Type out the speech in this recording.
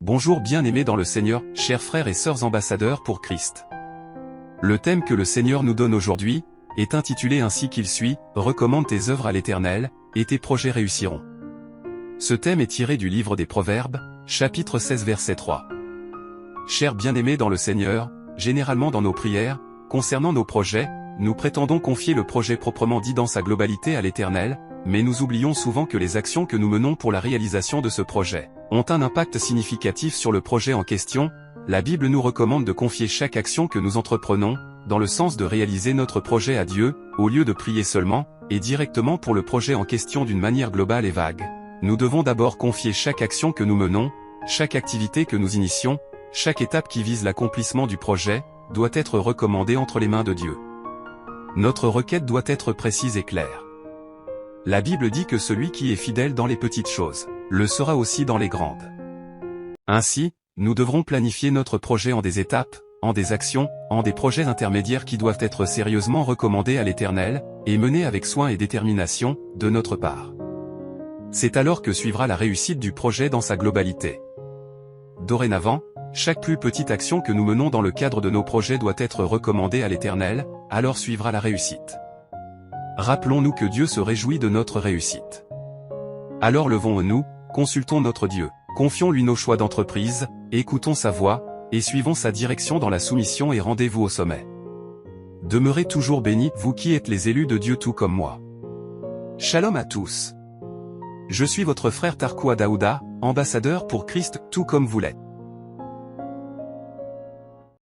Bonjour bien-aimés dans le Seigneur, chers frères et sœurs ambassadeurs pour Christ. Le thème que le Seigneur nous donne aujourd'hui est intitulé ainsi qu'il suit, « Recommande tes œuvres à l'Éternel, et tes projets réussiront ». Ce thème est tiré du livre des Proverbes, chapitre 16 verset 3. Chers bien-aimés dans le Seigneur, généralement dans nos prières, concernant nos projets, nous prétendons confier le projet proprement dit dans sa globalité à l'Éternel, mais nous oublions souvent que les actions que nous menons pour la réalisation de ce projet ont un impact significatif sur le projet en question. La Bible nous recommande de confier chaque action que nous entreprenons, dans le sens de réaliser notre projet à Dieu, au lieu de prier seulement, et directement pour le projet en question d'une manière globale et vague. Nous devons d'abord confier chaque action que nous menons, chaque activité que nous initions, chaque étape qui vise l'accomplissement du projet, doit être recommandée entre les mains de Dieu. Notre requête doit être précise et claire. La Bible dit que celui qui est fidèle dans les petites choses, le sera aussi dans les grandes. Ainsi, nous devrons planifier notre projet en des étapes, en des actions, en des projets intermédiaires qui doivent être sérieusement recommandés à l'Éternel, et menés avec soin et détermination, de notre part. C'est alors que suivra la réussite du projet dans sa globalité. Dorénavant, chaque plus petite action que nous menons dans le cadre de nos projets doit être recommandée à l'Éternel, alors suivra la réussite. Rappelons-nous que Dieu se réjouit de notre réussite. Alors levons-nous, consultons notre Dieu, confions-lui nos choix d'entreprise, écoutons sa voix, et suivons sa direction dans la soumission et rendez-vous au sommet. Demeurez toujours bénis, vous qui êtes les élus de Dieu tout comme moi. Shalom à tous. Je suis votre frère Tarkoua Daouda, ambassadeur pour Christ tout comme vous l'êtes.